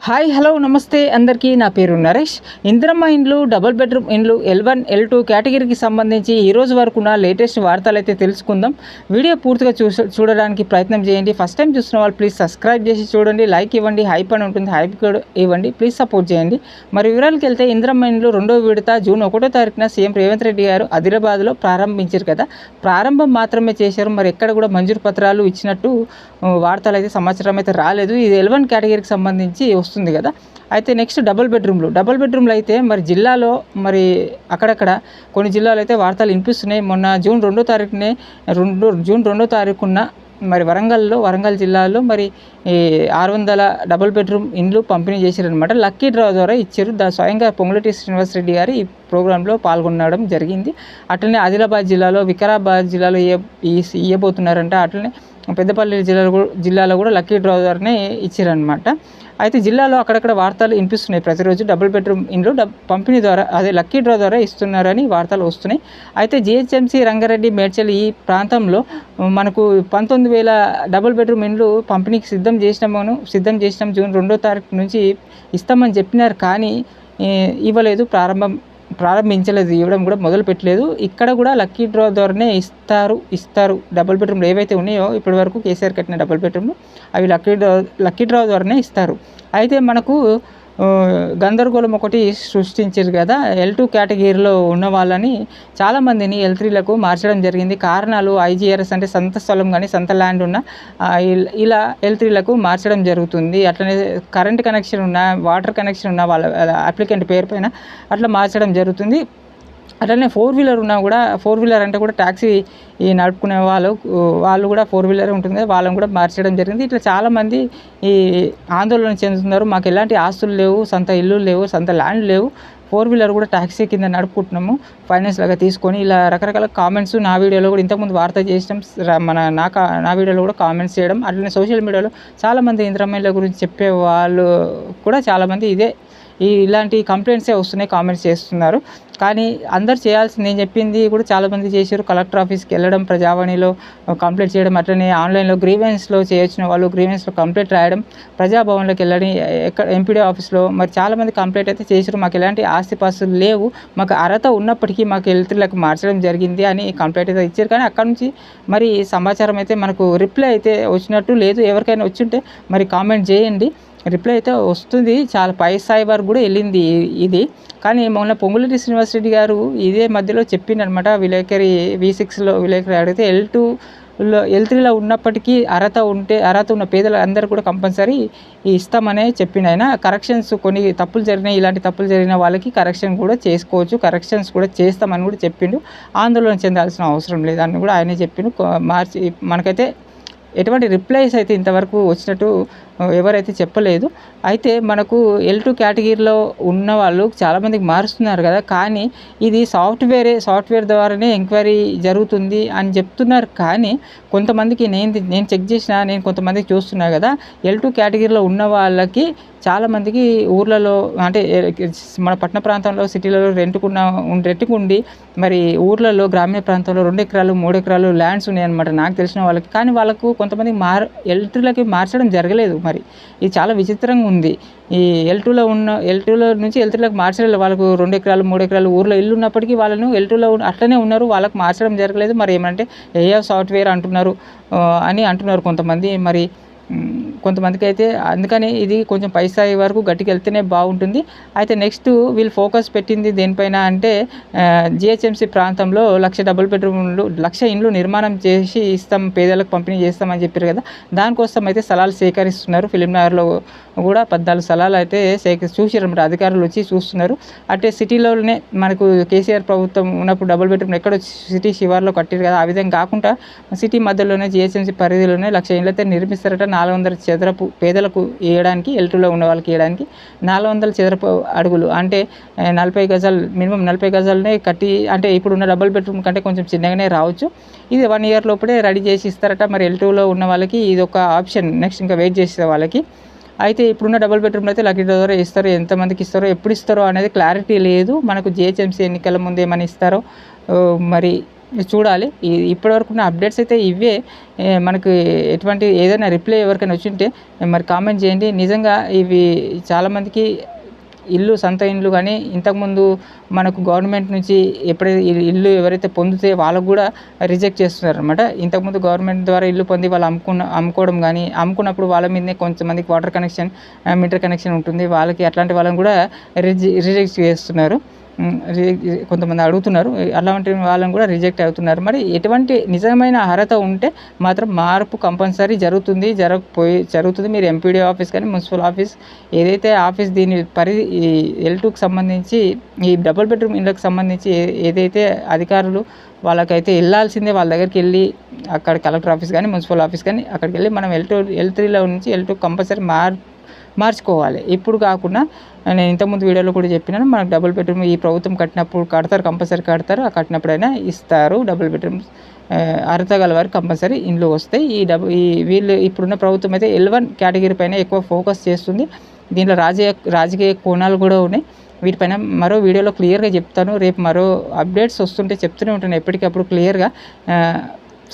Hi hello నమస్తే అందరికీ. నా పేరు నరేష్. ఇందిరమ్మ ఇండ్లు, డబుల్ బెడ్రూమ్ ఇండ్లు L1, L2 కేటగిరీకి సంబంధించి ఈ రోజు వరకు ఉన్న లేటెస్ట్ వార్తలు అయితే తెలుసుకుందాం. వీడియో పూర్తిగా చూడడానికి ప్రయత్నం చేయండి. ఫస్ట్ టైం చూసిన వాళ్ళు ప్లీజ్ సబ్స్క్రైబ్ చేసి చూడండి, లైక్ ఇవ్వండి, హైప్ అని ఉంటుంది, హైప్ కూడా ఇవ్వండి, ప్లీజ్ సపోర్ట్ చేయండి. మరి వివరాలకు వెళ్తే ఇందిరమ్మ ఇండ్లు రెండో విడత జూన్ 1వ తారీఖున సీఎం రేవంత్ రెడ్డి గారు ఆదిలాబాద్లో ప్రారంభించారు కదా. ప్రారంభం మాత్రమే చేశారు, మరి ఎక్కడ కూడా మంజూరు పత్రాలు ఇచ్చినట్టు వార్తలు అయితే సమాచారం అయితే రాలేదు. ఇది L1 కేటగిరీకి సంబంధించి వస్తుంది కదా. అయితే నెక్స్ట్ డబుల్ బెడ్రూమ్లు అయితే మరి జిల్లాలో మరి అక్కడక్కడ కొన్ని జిల్లాలో అయితే వార్తలు వినిపిస్తున్నాయి. మొన్న జూన్ 2వ తారీఖున మరి వరంగల్ జిల్లాలో మరి 600 డబుల్ బెడ్రూమ్ ఇండ్లు పంపిణీ చేశారనమాట. లక్కీ డ్రా ద్వారా ఇచ్చారు. స్వయంగా పొంగులేటి శ్రీనివాసరెడ్డి గారు ఈ ప్రోగ్రాంలో పాల్గొనడం జరిగింది. అట్లనే ఆదిలాబాద్ జిల్లాలో, వికారాబాద్ జిల్లాలో ఇవ్వబోతున్నారంట. అట్లనే పెద్దపల్లి జిల్లాలో కూడా లక్కీ డ్రా ద్వారానే ఇచ్చారనమాట. అయితే జిల్లాలో అక్కడక్కడ వార్తలు వినిపిస్తున్నాయి. ప్రతిరోజు డబుల్ బెడ్రూమ్ ఇండ్లు పంపిణీ ద్వారా లక్కీ డ్రా ద్వారా ఇస్తున్నారని వార్తలు వస్తున్నాయి. అయితే జిహెచ్ఎంసీ రంగారెడ్డి, మేడ్చల్ ఈ ప్రాంతంలో మనకు 19,000 డబుల్ బెడ్రూమ్ ఇండ్లు పంపిణీకి సిద్ధం చేసినాం. జూన్ 2వ తారీఖు నుంచి ఇస్తామని చెప్పినారు, కానీ ఇవ్వలేదు. ప్రారంభించలేదు, ఇవ్వడం కూడా మొదలు పెట్టలేదు. ఇక్కడ కూడా లక్కీ డ్రా ద్వారానే ఇస్తారు. డబుల్ బెడ్రూమ్లు ఏవైతే ఉన్నాయో ఇప్పటి వరకు కేసీఆర్ కట్టిన డబుల్ బెడ్రూమ్లు అవి లక్కీ డ్రా ద్వారానే ఇస్తారు. అయితే మనకు గందరగోళం ఒకటి సృష్టించారు కదా. L2 కేటగిరీలో ఉన్న వాళ్ళని చాలామందిని L3లకు మార్చడం జరిగింది. కారణాలు IGRS అంటే సొంత స్థలం కానీ సొంత ల్యాండ్ ఉన్న ఇలా L3లకు మార్చడం జరుగుతుంది. అట్లనే కరెంట్ కనెక్షన్ ఉన్న, వాటర్ కనెక్షన్ ఉన్న వాళ్ళ అప్లికెంట్ పేరు పైన అట్లా మార్చడం జరుగుతుంది. అట్లనే 4-వీలర్ ఉన్నా కూడా, 4-వీలర్ అంటే కూడా ట్యాక్సీ నడుపుకునే వాళ్ళు కూడా 4-వీలర్ ఉంటుంది కదా, వాళ్ళని కూడా మార్చడం జరిగింది. ఇట్లా చాలామంది ఈ ఆందోళన చెందుతున్నారు. మాకు ఎలాంటి ఆస్తులు లేవు, సొంత ఇల్లు లేవు, సొంత ల్యాండ్ లేవు, 4-వీలర్ కూడా ట్యాక్సీ కింద నడుపుకుంటున్నాము ఫైనాన్స్ లాగా తీసుకొని, ఇలా రకరకాల కామెంట్స్ నా వీడియోలో కూడా ఇంతకుముందు వార్త చేసాం. నా వీడియోలో కూడా కామెంట్స్ చేయడం, అట్లనే సోషల్ మీడియాలో చాలామంది ఇందిరమ్మ గురించి చెప్పే వాళ్ళు కూడా చాలామంది ఇలాంటి కంప్లైంట్సే వస్తున్నాయి, కామెంట్స్ చేస్తున్నారు. కానీ అందరు చేయాల్సింది, నేను చెప్పింది కూడా చాలామంది చేశారు. కలెక్టర్ ఆఫీస్కి వెళ్ళడం, ప్రజావాణిలో కంప్లైంట్ చేయడం, అట్లనే ఆన్లైన్లో గ్రీవెన్స్లో చేయొచ్చిన వాళ్ళు గ్రీవెన్స్లో కంప్లైంట్ రాయడం, ప్రజాభవన్లోకి వెళ్ళడం, ఎంపీడీ ఆఫీస్లో మరి చాలామంది కంప్లైంట్ అయితే చేశారు. మాకు ఎలాంటి ఆస్తిపాస్తులు లేవు, మాకు అర్హత ఉన్నప్పటికీ మాకు L3లకు మార్చడం జరిగింది అని కంప్లైంట్ అయితే ఇచ్చారు. కానీ అక్కడ నుంచి మరి సమాచారం అయితే మనకు రిప్లై అయితే వచ్చినట్టు లేదు. ఎవరికైనా వచ్చుంటే మరి కామెంట్ చేయండి, రిప్లై అయితే వస్తుంది. చాలా పై స్థాయి వరకు కూడా వెళ్ళింది ఇది. కానీ మొన్న పొంగులేటి శ్రీనివాసరెడ్డి గారు ఇదే మధ్యలో చెప్పిండనమాట. V6లో విలేకరి అడిగితే L3లో ఉన్నప్పటికీ అర్హత ఉన్న పేదలు అందరూ కూడా కంపల్సరీ ఇస్తామనే చెప్పిండు ఆయన. కరెక్షన్స్ కొన్ని తప్పులు జరిగినాయి, ఇలాంటి తప్పులు జరిగిన వాళ్ళకి కరెక్షన్ కూడా చేసుకోవచ్చు, కరెక్షన్స్ కూడా చేస్తామని కూడా చెప్పిండు. ఆందోళన చెందాల్సిన అవసరం లేదని కూడా ఆయనే చెప్పిండు. మనకైతే ఎటువంటి రిప్లైస్ అయితే ఇంతవరకు వచ్చినట్టు ఎవరైతే చెప్పలేదు. అయితే మనకు L2 కేటగిరీలో ఉన్న వాళ్ళు చాలామందికి మారుస్తున్నారు కదా, కానీ ఇది సాఫ్ట్వేర్ ద్వారానే ఎంక్వైరీ జరుగుతుంది అని చెప్తున్నారు. కానీ కొంతమందికి నేను చెక్ చేసిన, నేను కొంతమందికి చూస్తున్నా కదా, L2 కేటగిరీలో ఉన్న వాళ్ళకి చాలామందికి ఊర్లలో అంటే మన పట్టణ ప్రాంతంలో, సిటీలలో రెంట్కుండి మరి ఊర్లలో గ్రామీణ ప్రాంతంలో 2 ఎకరాలు 3 ఎకరాలు ల్యాండ్స్ ఉన్నాయన్నమాట నాకు తెలిసిన వాళ్ళకి. కానీ వాళ్ళకు కొంతమంది L3లకి మార్చడం జరగలేదు. మరి ఇది చాలా విచిత్రంగా ఉంది. ఈ L2లో నుంచి L3లకు మార్చలేదు. వాళ్ళకు 2 ఎకరాలు 3 ఎకరాలు ఊర్లో ఇల్లు ఉన్నప్పటికీ వాళ్ళను L2లో అట్లనే ఉన్నారు, వాళ్ళకు మార్చడం జరగలేదు. మరి ఏమంటే సాఫ్ట్వేర్ అంటున్నారు కొంతమంది. మరి కొంతమందికి అయితే అందుకని ఇది కొంచెం పై స్థాయి వరకు గట్టికి వెళ్తేనే బాగుంటుంది. అయితే నెక్స్ట్ వీళ్ళు ఫోకస్ పెట్టింది దేనిపైన అంటే జిహెచ్ఎంసీ ప్రాంతంలో 1,00,000 డబుల్ బెడ్రూమ్లు, 1,00,000 ఇండ్లు నిర్మాణం చేసి ఇస్తాం, పేదలకు పంపిణీ చేస్తామని చెప్పారు కదా. దానికోసం అయితే స్థలాలు సేకరిస్తున్నారు. ఫిలింనగర్లో కూడా 14 స్థలాలు అయితే చూసారు, అధికారులు వచ్చి చూస్తున్నారు. అంటే సిటీలోనే మనకు కేసీఆర్ ప్రభుత్వం ఉన్నప్పుడు డబుల్ బెడ్రూమ్ ఎక్కడో సిటీ శివార్లో కట్టారు కదా, ఆ విధంగా కాకుండా సిటీ మధ్యలోనే జిహెచ్ఎంసీ పరిధిలోనే 1,00,000 ఇండ్లు అయితే నిర్మిస్తారట. 400 చదరపు పేదలకు వేయడానికి, L2లో ఉన్న వాళ్ళకి వేయడానికి 400 చదరపు అడుగులు అంటే 40 గజాలు, మినిమం 40 గజాలనే కట్టి, అంటే ఇప్పుడున్న డబుల్ బెడ్రూమ్ కంటే కొంచెం చిన్నగానే రావచ్చు. ఇది 1 ఇయర్ లోపలే రెడీ చేసి ఇస్తారట. మరి L2లో ఉన్న వాళ్ళకి ఇది ఒక ఆప్షన్. నెక్స్ట్ ఇంకా వెయిట్ చేసే వాళ్ళకి అయితే ఇప్పుడున్న డబుల్ బెడ్రూమ్లో అయితే లక్కీ డ్రా ద్వారా ఇస్తారు. ఎంతమందికి ఎప్పుడు ఇస్తారో అనేది క్లారిటీ లేదు. మనకు జిహెచ్ఎంసీ ఎన్నికల ముందు ఏమని ఇస్తారో మరి చూడాలి. ఇప్పటివరకు ఉన్న అప్డేట్స్ అయితే ఇవే. మనకు ఎటువంటి ఏదైనా రిప్లై ఎవరికైనా వచ్చుంటే మరి కామెంట్ చేయండి. నిజంగా ఇవి చాలామందికి సొంత ఇండ్లు కానీ ఇంతకుముందు మనకు గవర్నమెంట్ నుంచి ఎప్పుడైతే ఇల్లు ఎవరైతే పొందితే వాళ్ళకు కూడా రిజెక్ట్ చేస్తున్నారనమాట. ఇంతకుముందు గవర్నమెంట్ ద్వారా ఇల్లు పొంది వాళ్ళు అమ్ముకోవడం కానీ, అమ్ముకున్నప్పుడు వాళ్ళ మీదనే కొంతమందికి వాటర్ కనెక్షన్, మీటర్ కనెక్షన్ ఉంటుంది. వాళ్ళకి అట్లాంటి వాళ్ళని కూడా రిజెక్ట్ చేస్తున్నారు. కొంతమంది అడుగుతున్నారు. అలాంటి వాళ్ళని కూడా రిజెక్ట్ అవుతున్నారు. మరి ఎటువంటి నిజమైన అర్హత ఉంటే మాత్రం మార్పు కంపల్సరీ జరుగుతుంది. మీరు ఎంపీడీ ఆఫీస్ కానీ, మున్సిపల్ ఆఫీస్ ఏదైతే ఆఫీస్ దీని ఈ L2కి సంబంధించి, ఈ డబుల్ బెడ్రూమ్ ఇళ్ళకి సంబంధించి ఏదైతే అధికారులు వాళ్ళకైతే వెళ్ళాల్సిందే. వాళ్ళ దగ్గరికి వెళ్ళి అక్కడ కలెక్టర్ ఆఫీస్ కానీ, మున్సిపల్ ఆఫీస్ కానీ అక్కడికి వెళ్ళి మనం L3లో నుంచి L2 కంపల్సరీ మార్చుకోవాలి. ఇప్పుడు కాకుండా నేను ఇంతకుముందు వీడియోలో కూడా చెప్పినాను, మనకు డబుల్ బెడ్రూమ్ ఈ ప్రభుత్వం కడతారు, కంపల్సరీ కడతారు. ఆ కట్టినప్పుడైనా ఇస్తారు డబుల్ బెడ్రూమ్. అర్హత గల వారికి కంపల్సరీ ఇండ్లు వస్తాయి. వీళ్ళు ఇప్పుడున్న ప్రభుత్వం అయితే L1 కేటగిరీ పైన ఎక్కువ ఫోకస్ చేస్తుంది. దీంట్లో రాజకీయ కోణాలు కూడా ఉన్నాయి. వీటిపైన మరో వీడియోలో క్లియర్గా చెప్తాను. రేపు మరో అప్డేట్స్ వస్తుంటే చెప్తూనే ఉంటాను ఎప్పటికప్పుడు క్లియర్గా.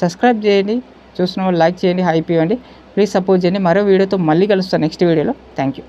సబ్స్క్రైబ్ చేయండి, చూస్తున్న వాళ్ళు లైక్ చేయండి, హైప్ ఇవ్వండి, ప్లీజ్ సపోర్ట్ చేయండి. మరో వీడియోతో మళ్ళీ కలుస్తాను నెక్స్ట్ వీడియోలో. Thank you.